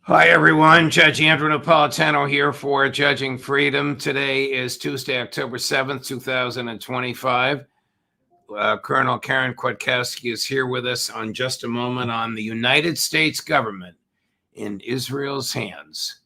Hi, everyone. Judge Andrew Napolitano here for Judging Freedom. Today is Tuesday, October 7th, 2025. Colonel Karen Kwiatkowski is here with us on just a moment on the United States government in Israel's hands.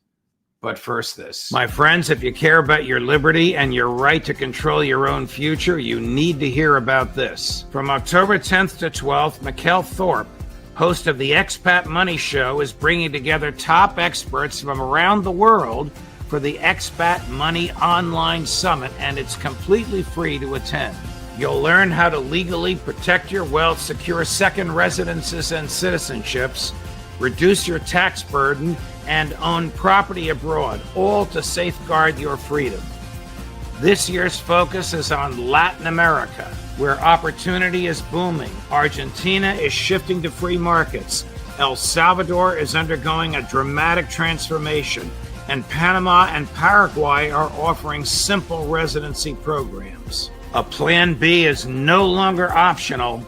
But first this. My friends, if you care about your liberty and your right to control your own future, you need to hear about this. From October 10th to 12th, Mikkel Thorpe, host of the Expat Money Show, is bringing together top experts from around the world for the Expat Money Online Summit, and it's completely free to attend. You'll learn how to legally protect your wealth, secure second residences and citizenships, reduce your tax burden, and own property abroad, all to safeguard your freedom. This year's focus is on Latin America, where opportunity is booming. Argentina is shifting to free markets. El Salvador is undergoing a dramatic transformation, and Panama and Paraguay are offering simple residency programs. A Plan B is no longer optional,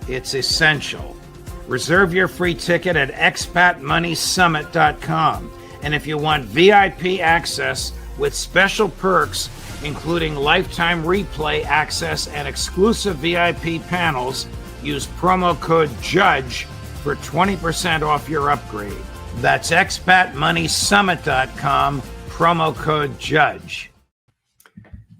it's essential. Reserve your free ticket at expatmoneysummit.com. And if you want VIP access with special perks, including lifetime replay access and exclusive VIP panels, use promo code JUDGE for 20% off your upgrade. That's expatmoneysummit.com, promo code JUDGE.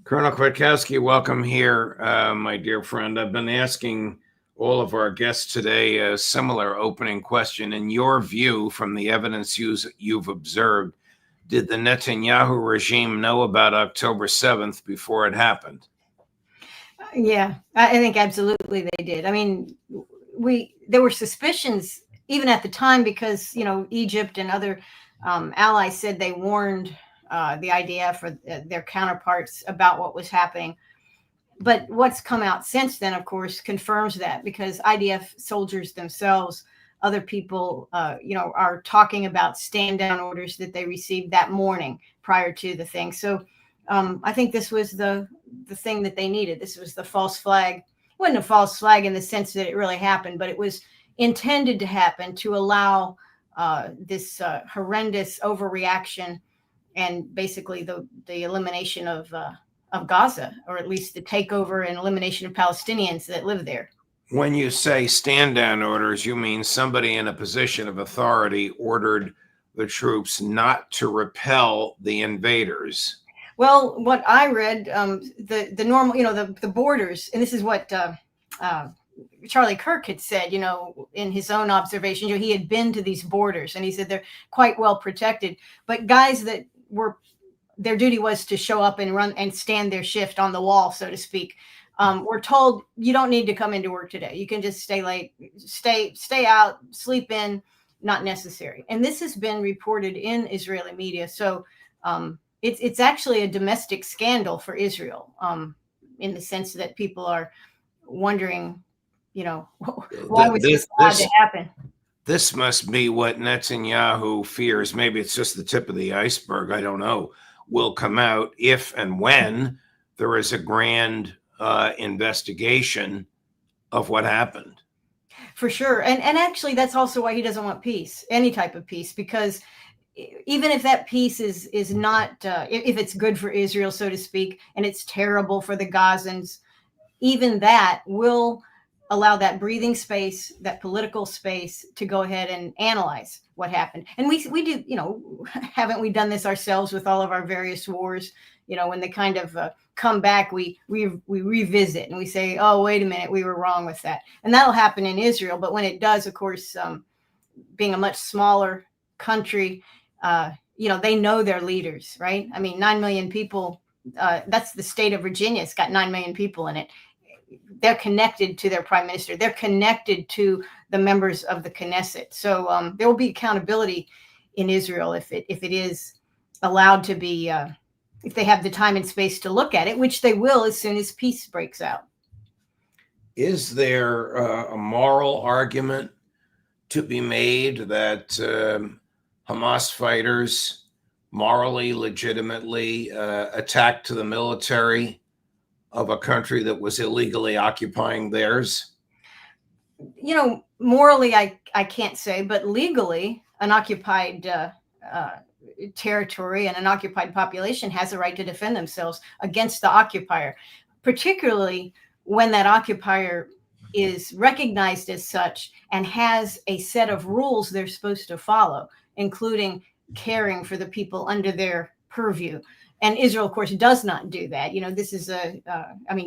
Colonel Kwiatkowski, welcome here, my dear friend. I've been asking all of our guests today a similar opening question. In your view, from the evidence you've observed, did the Netanyahu regime know about October 7th before it happened? Yeah, I think absolutely they did. I mean, there were suspicions even at the time because, Egypt and other allies said they warned the IDF or their counterparts about what was happening. But what's come out since then, of course, confirms that, because IDF soldiers themselves, other people, are talking about stand-down orders that they received that morning prior to the thing. So I think this was the thing that they needed. This was the false flag. It wasn't a false flag in the sense that it really happened, but it was intended to happen to allow this horrendous overreaction and basically the elimination of Gaza, or at least the takeover and elimination of Palestinians that live there. When you say stand-down orders, you mean somebody in a position of authority ordered the troops not to repel the invaders. Well, what I read, the normal, the borders, and this is what Charlie Kirk had said, in his own observations. He had been to these borders, and he said they're quite well protected. But guys that were, their duty was to show up and run and stand their shift on the wall, so to speak. We're told you don't need to come into work today. You can just stay late, stay out, sleep in, not necessary. And this has been reported in Israeli media. So it's actually a domestic scandal for Israel, in the sense that people are wondering, why was this allowed to happen? This must be what Netanyahu fears. Maybe it's just the tip of the iceberg. I don't know. Will come out if and when there is a grand investigation of what happened. For sure. And actually, that's also why he doesn't want peace, any type of peace, because even if that peace is not, if it's good for Israel, so to speak, and it's terrible for the Gazans, even that will allow that breathing space, that political space, to go ahead and analyze what happened. And we do, haven't we done this ourselves with all of our various wars? When they kind of come back, we revisit and we say, oh, wait a minute, we were wrong with that. And that'll happen in Israel. But when it does, of course, being a much smaller country, they know their leaders, right? I mean, 9 million people, that's the state of Virginia. It's got 9 million people in it. They're connected to their prime minister. They're connected to the members of the Knesset. So there will be accountability in Israel if it is allowed to be, if they have the time and space to look at it, which they will as soon as peace breaks out. Is there a moral argument to be made that Hamas fighters morally, legitimately attacked the military of a country that was illegally occupying theirs? Morally, I can't say, but legally, an occupied territory and an occupied population has a right to defend themselves against the occupier, particularly when that occupier is recognized as such and has a set of rules they're supposed to follow, including caring for the people under their purview. And Israel, of course, does not do that. This is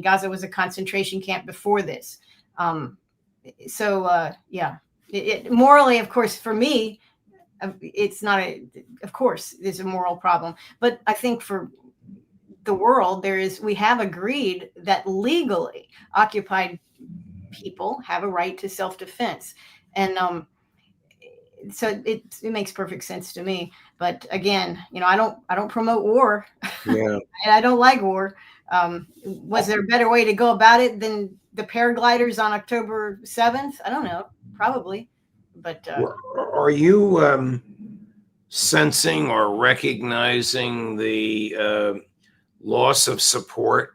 Gaza was a concentration camp before this. Morally, of course, for me, it's not of course, there's a moral problem. But I think for the world, we have agreed that legally occupied people have a right to self-defense. And so it makes perfect sense to me. But again, I don't promote war. Yeah. And I don't like war. Was there a better way to go about it than the paragliders on October 7th? I don't know, probably. But are you sensing or recognizing the loss of support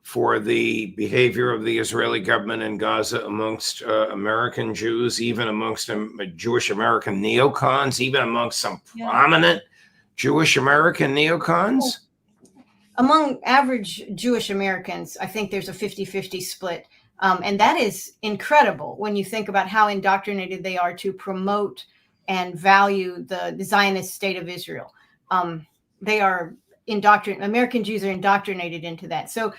for the behavior of the Israeli government in Gaza amongst American Jews, even amongst Jewish American neocons, even amongst some prominent Jewish American neocons? Among average Jewish Americans, I think there's a 50-50 split. And that is incredible when you think about how indoctrinated they are to promote and value the Zionist state of Israel. They are American Jews are indoctrinated into that. So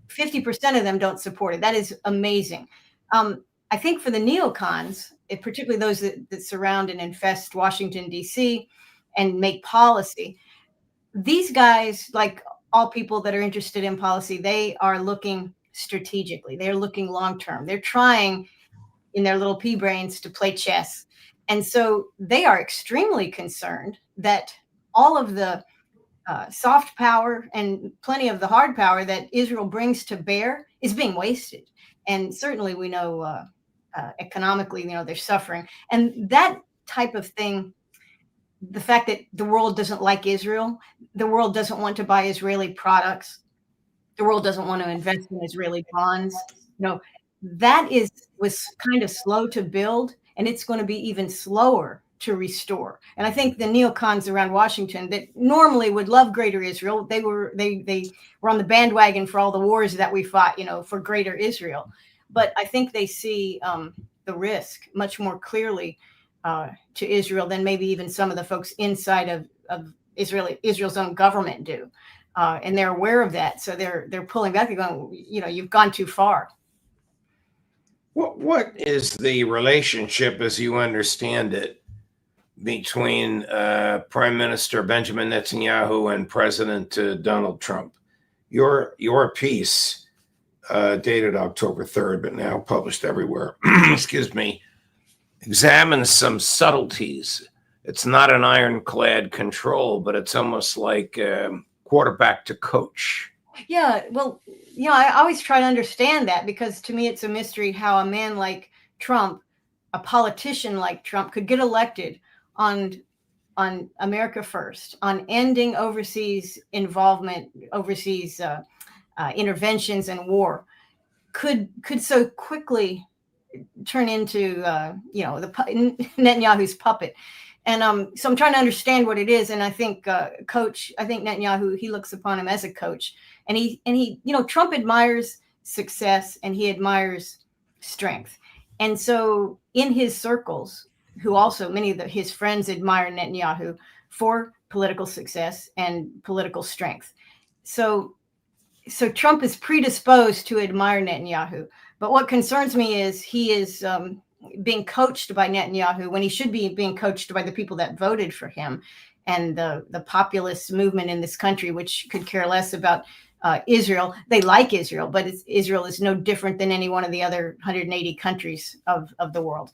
50% of them don't support it. That is amazing. I think for the neocons, particularly those that surround and infest Washington, D.C. and make policy, these guys, like all people that are interested in policy, they are looking strategically. They're looking long-term. They're trying in their little pea brains to play chess. And so they are extremely concerned that all of the soft power and plenty of the hard power that Israel brings to bear is being wasted. And certainly we know economically, they're suffering. And that type of thing, the fact that the world doesn't like Israel, the world doesn't want to buy Israeli products, the world doesn't want to invest in Israeli bonds, that was kind of slow to build, and it's going to be even slower to restore. And I think the neocons around Washington that normally would love greater Israel, they were on the bandwagon for all the wars that we fought, for greater Israel. But I think they see the risk much more clearly to Israel than maybe even some of the folks inside of Israel's own government do. And they're aware of that. So they're pulling back and going, you've gone too far. What is the relationship, as you understand it, between Prime Minister Benjamin Netanyahu and President Donald Trump? Your piece, dated October 3rd, but now published everywhere, excuse me, examines some subtleties. It's not an ironclad control, but it's almost like quarterback to coach. Yeah, well, I always try to understand that, because to me it's a mystery how a man like Trump, a politician like Trump, could get elected on America First, on ending overseas involvement, overseas interventions and war, could so quickly turn into Netanyahu's puppet. And so I'm trying to understand what it is. And I think Netanyahu, he looks upon him as a coach, and he Trump admires success and he admires strength. And so in his circles, who also many of his friends admire Netanyahu for political success and political strength. So Trump is predisposed to admire Netanyahu. But what concerns me is he is being coached by Netanyahu when he should be being coached by the people that voted for him and the populist movement in this country, which could care less about Israel. They like Israel, but Israel is no different than any one of the other 180 countries of the world.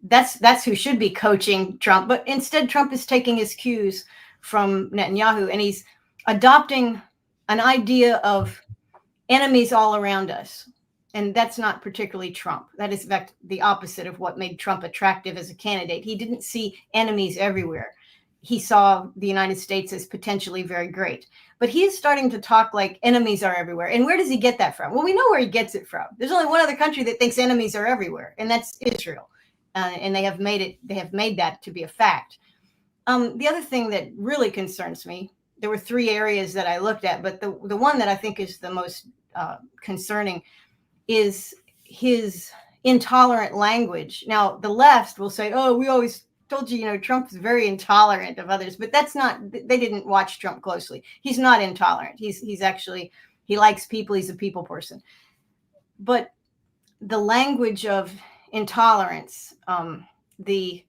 That's who should be coaching Trump. But instead, Trump is taking his cues from Netanyahu, and he's adopting an idea of enemies all around us. And that's not particularly Trump. That is, in fact, the opposite of what made Trump attractive as a candidate. He didn't see enemies everywhere. He saw the United States as potentially very great. But he is starting to talk like enemies are everywhere. And where does he get that from? Well, we know where he gets it from. There's only one other country that thinks enemies are everywhere, and that's Israel. and they have made that to be a fact. The other thing that really concerns me, there were three areas that I looked at, but the one that I think is the most concerning is his intolerant language. Now, the left will say, "Oh, we always told you, Trump is very intolerant of others," but that's not. They didn't watch Trump closely. He's not intolerant. He's actually, he likes people. He's a people person. But the language of intolerance, the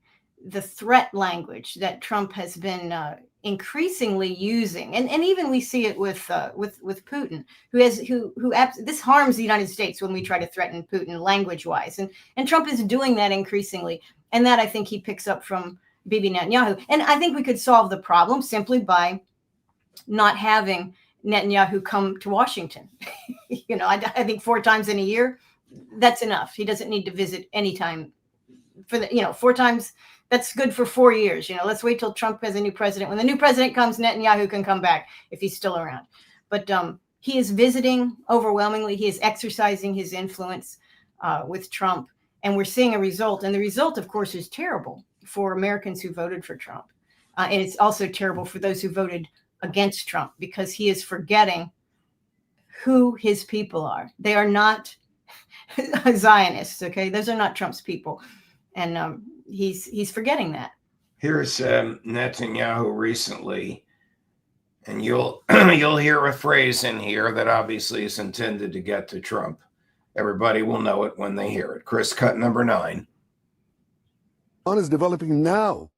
threat language that Trump has been increasingly using, and even we see it with Putin, this harms the United States when we try to threaten Putin language-wise, and Trump is doing that increasingly, and that I think he picks up from Bibi Netanyahu, and I think we could solve the problem simply by not having Netanyahu come to Washington. I think 4 times in a year, that's enough. He doesn't need to visit anytime for 4 times. That's good for 4 years. Let's wait till Trump has a new president. When the new president comes, Netanyahu can come back if he's still around. But he is visiting overwhelmingly. He is exercising his influence with Trump, and we're seeing a result. And the result, of course, is terrible for Americans who voted for Trump. And it's also terrible for those who voted against Trump, because he is forgetting who his people are. They are not Zionists, okay? Those are not Trump's people. And he's forgetting that. Here's Netanyahu recently, and you'll hear a phrase in here that obviously is intended to get to Trump. Everybody will know it when they hear it. Chris, cut number 9. Iran is developing now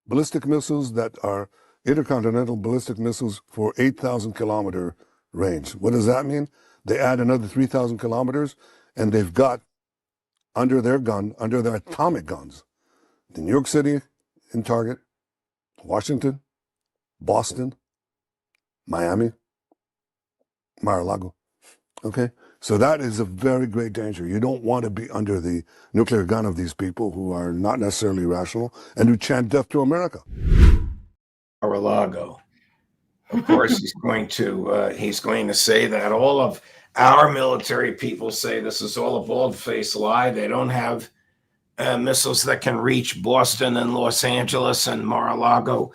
ballistic missiles that are intercontinental ballistic missiles for 8,000 kilometer range. What does that mean? They add another 3,000 kilometers, and they've got under their atomic guns, the New York City in target, Washington, Boston, Miami, Mar-a-Lago. Okay? So that is a very great danger. You don't want to be under the nuclear gun of these people who are not necessarily rational and who chant death to America. Mar-a-Lago. Of course, he's going to say that. All of our military people say this is all a bald-faced lie. They don't have missiles that can reach Boston and Los Angeles and Mar-a-Lago.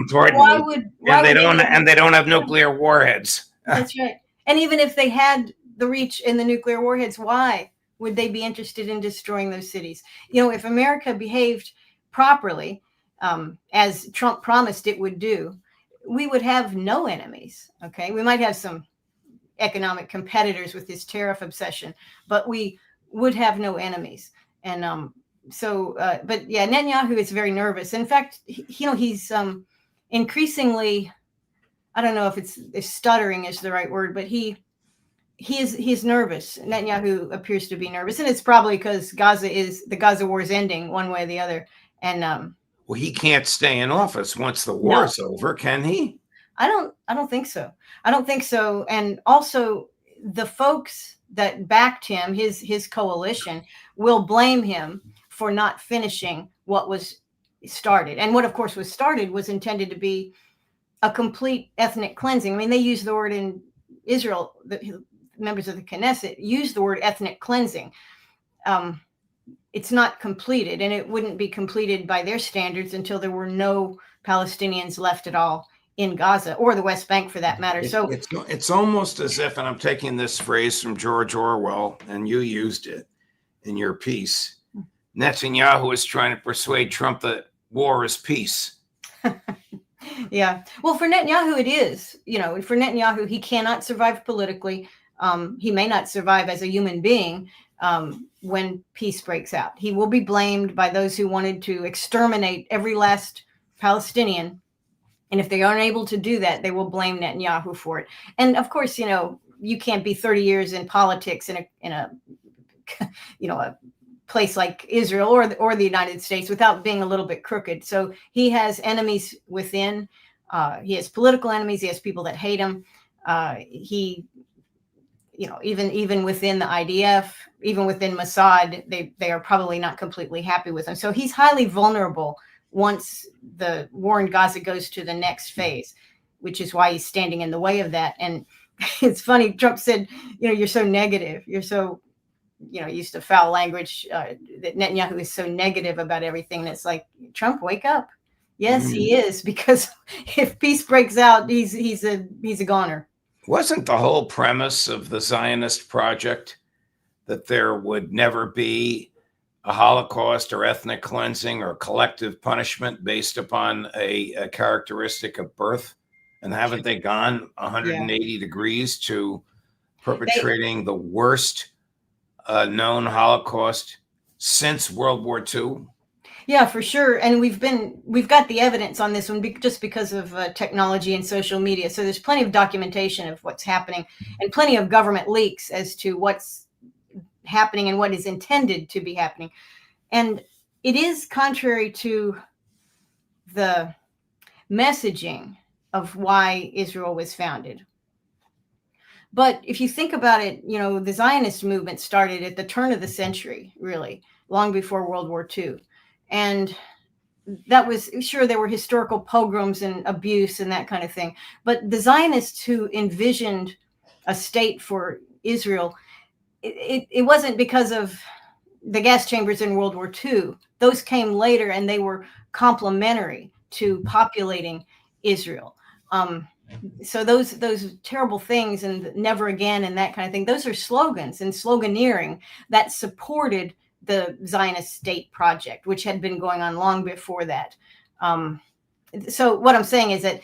Pardon me. And they don't have nuclear warheads. That's right. And even if they had the reach in the nuclear warheads, why would they be interested in destroying those cities? If America behaved properly, as Trump promised it would do, we would have no enemies. Okay, we might have some economic competitors with his tariff obsession, but we would have no enemies. And but yeah, Netanyahu is very nervous. In fact, he's increasingly, I don't know if stuttering is the right word, but he's nervous. Netanyahu appears to be nervous, and it's probably because the Gaza war is ending one way or the other. And well, he can't stay in office once the war is over, can he? I don't think so. I don't think so. And also, the folks that backed him, his coalition, will blame him for not finishing what was started. And what, of course, was started was intended to be a complete ethnic cleansing. I mean, they use the word in Israel, the members of the Knesset use the word ethnic cleansing. It's not completed, and it wouldn't be completed by their standards until there were no Palestinians left at all in Gaza or the West Bank, for that matter. So it's almost as if, and I'm taking this phrase from George Orwell, and you used it in your piece, Netanyahu is trying to persuade Trump that war is peace. Yeah. Well, for Netanyahu, it is. For Netanyahu, he cannot survive politically. He may not survive as a human being when peace breaks out. He will be blamed by those who wanted to exterminate every last Palestinian. And if they aren't able to do that, they will blame Netanyahu for it. And of course, you can't be 30 years in politics in a a place like Israel or the United States without being a little bit crooked. So he has enemies within. He has political enemies. He has people that hate him. Even within the IDF, even within Mossad, they are probably not completely happy with him. So he's highly vulnerable once the war in Gaza goes to the next phase, which is why he's standing in the way of that. And it's funny, Trump said, you're so negative. You're so used a foul language, that Netanyahu is so negative about everything. And it's like, Trump, wake up. Yes, he is, because if peace breaks out, he's a goner. Wasn't the whole premise of the Zionist project that there would never be a Holocaust or ethnic cleansing or collective punishment based upon a characteristic of birth? And haven't they gone 180 degrees to perpetrating the worst known Holocaust since World War II? Yeah, for sure. And we've got the evidence on this one just because of technology and social media. So there's plenty of documentation of what's happening and plenty of government leaks as to what's happening and what is intended to be happening. And it is contrary to the messaging of why Israel was founded. But if you think about it, the Zionist movement started at the turn of the century, really, long before World War II. And that was, sure, there were historical pogroms and abuse and that kind of thing. But the Zionists who envisioned a state for Israel, it wasn't because of the gas chambers in World War II. Those came later, and they were complementary to populating Israel. So those terrible things and never again and that kind of thing, those are slogans and sloganeering that supported the Zionist state project, which had been going on long before that. So what I'm saying is that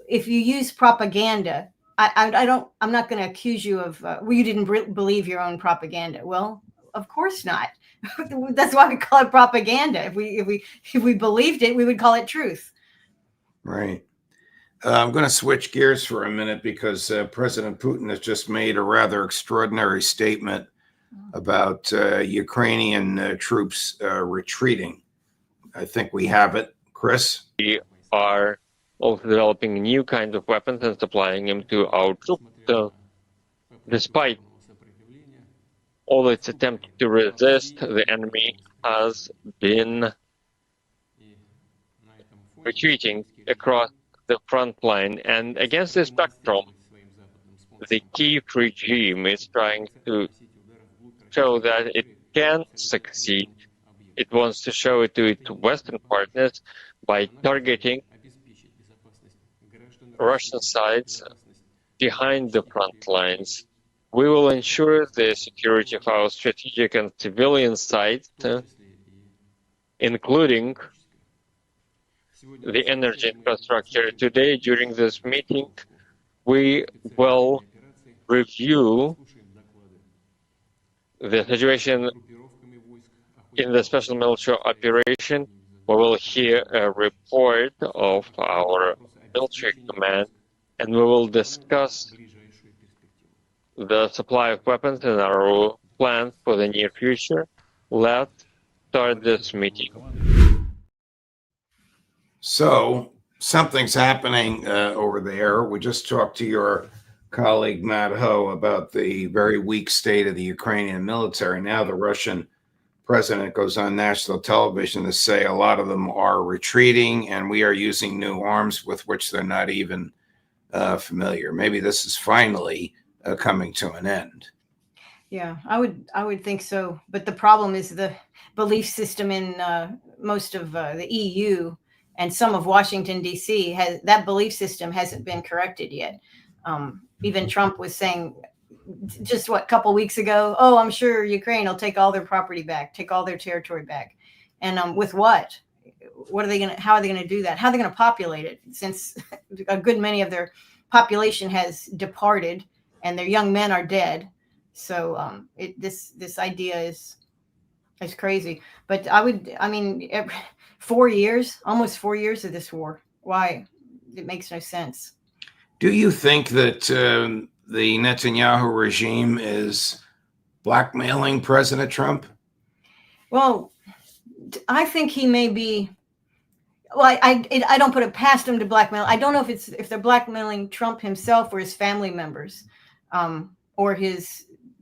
if you use propaganda, I'm not going to accuse you of, well, you didn't believe your own propaganda. Well, of course not. That's why we call it propaganda. If we believed it, we would call it truth. Right. I'm going to switch gears for a minute because President Putin has just made a rather extraordinary statement about Ukrainian troops retreating. I think we have it. Chris? We are also developing new kinds of weapons and supplying them to our troops. So, despite all its attempts to resist, the enemy has been retreating across the front line. And against this backdrop, the Kyiv regime is trying to show that it can succeed. It wants to show it to its Western partners by targeting Russian sides behind the front lines. We will ensure the security of our strategic and civilian sites, including the energy infrastructure. Today, during this meeting, we will review the situation in the special military operation. We will hear a report of our military command, and we will discuss the supply of weapons and our plans for the near future. Let's start this meeting. So something's happening over there. We just talked to your colleague Matt Ho about the very weak state of the Ukrainian military. Now the Russian president goes on national television to say a lot of them are retreating and we are using new arms with which they're not even familiar. Maybe this is finally coming to an end. Yeah, I would think so. But the problem is the belief system in most of the EU and some of Washington, D.C. That belief system hasn't been corrected yet. Even Trump was saying just a couple weeks ago, oh, I'm sure Ukraine will take all their property back, take all their territory back. And with what? How are they going to do that? How are they going to populate it? Since a good many of their population has departed and their young men are dead. So this idea is crazy. But I mean, 4 years, almost 4 years of this war. Why? It makes no sense. Do you think that the Netanyahu regime is blackmailing President Trump? Well, I think he may be. Well, I don't put it past him to blackmail. I don't know if they're blackmailing Trump himself or his family members, or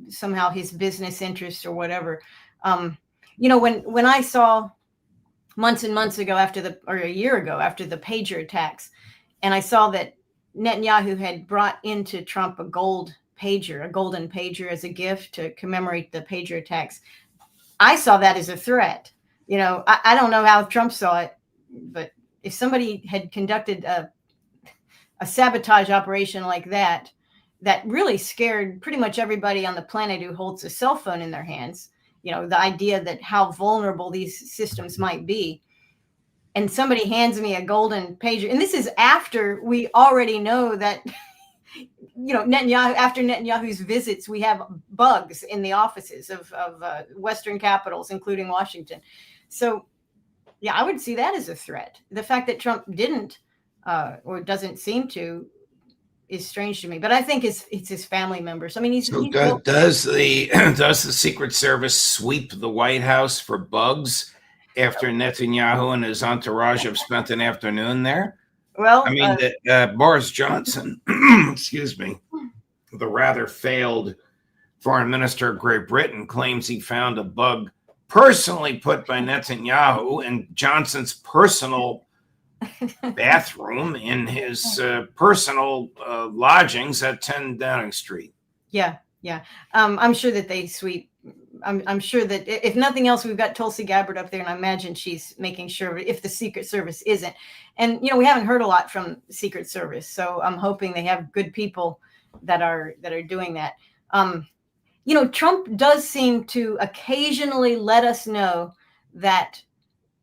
somehow his business interests or whatever. When I saw months and months ago or a year ago after the pager attacks, and I saw that Netanyahu had brought into Trump a gold pager, a golden pager, as a gift to commemorate the pager attacks. I saw that as a threat. You know, I don't know how Trump saw it, but if somebody had conducted a sabotage operation like that, that really scared pretty much everybody on the planet who holds a cell phone in their hands, you know, the idea that how vulnerable these systems might be. And somebody hands me a golden pager, and this is after we already know that, you know, Netanyahu, after Netanyahu's visits, we have bugs in the offices of Western capitals, including Washington. So, yeah, I would see that as a threat. The fact that Trump didn't or doesn't seem to is strange to me. But I think it's his family members. I mean, he's does the Secret Service sweep the White House for bugs after Netanyahu and his entourage have spent an afternoon there? Well, I mean, Boris Johnson, excuse me, the rather failed foreign minister of Great Britain, claims he found a bug personally put by Netanyahu in Johnson's personal bathroom in his personal lodgings at 10 Downing Street. Yeah. I'm sure that they sweep. I'm sure that if nothing else, we've got Tulsi Gabbard up there, and I imagine she's making sure if the Secret Service isn't. And, you know, we haven't heard a lot from Secret Service, so I'm hoping they have good people that are doing that. You know, Trump does seem to occasionally let us know that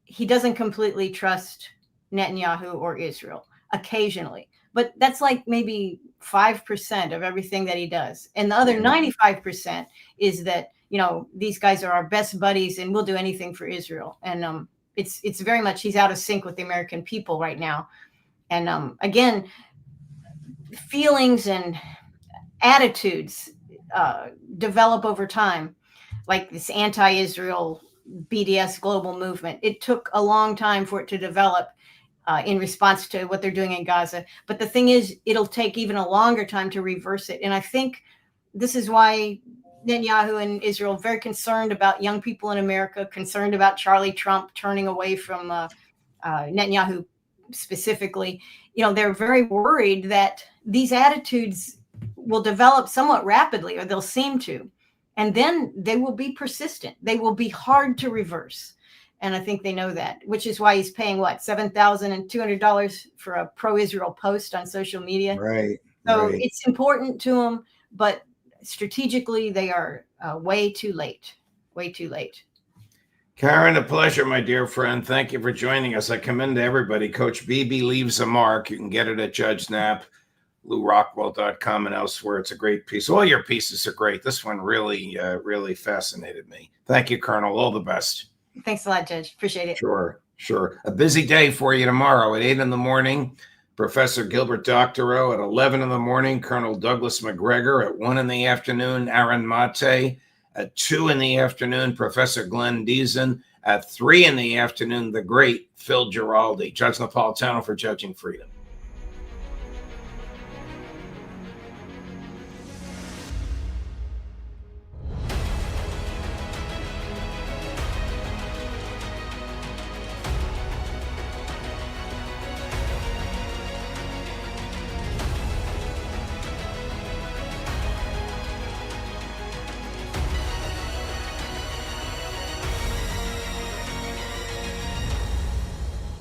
he doesn't completely trust Netanyahu or Israel, occasionally. But that's like maybe 5% of everything that he does. And the other 95% is that, you know, these guys are our best buddies and we'll do anything for Israel. And it's very much, he's out of sync with the American people right now. And again, feelings and attitudes develop over time, like this anti-Israel BDS global movement. It took a long time for it to develop in response to what they're doing in Gaza. But the thing is, it'll take even a longer time to reverse it. And I think this is why Netanyahu and Israel are very concerned about young people in America, concerned about Charlie Trump turning away from Netanyahu specifically. You know, they're very worried that these attitudes will develop somewhat rapidly, or they'll seem to, and then they will be persistent. They will be hard to reverse. And I think they know that, which is why he's paying, what, $7,200 for a pro-Israel post on social media. Right. So right. It's important to them, but strategically, they are way too late. Way too late. Karen, a pleasure, my dear friend. Thank you for joining us. I commend to everybody. Coach BB leaves a mark. You can get it at Judge Knapp, LouRockwell.com, and elsewhere. It's a great piece. All your pieces are great. This one really, really fascinated me. Thank you, Colonel. All the best. Thanks a lot, Judge. Appreciate it. Sure. A busy day for you tomorrow at 8 in the morning. Professor Gilbert Doctorow at 11 in the morning. Colonel Douglas McGregor at 1 in the afternoon. Aaron Mate at 2 in the afternoon. Professor Glenn Deason at 3 in the afternoon. The great Phil Giraldi. Judge Napolitano for Judging Freedom.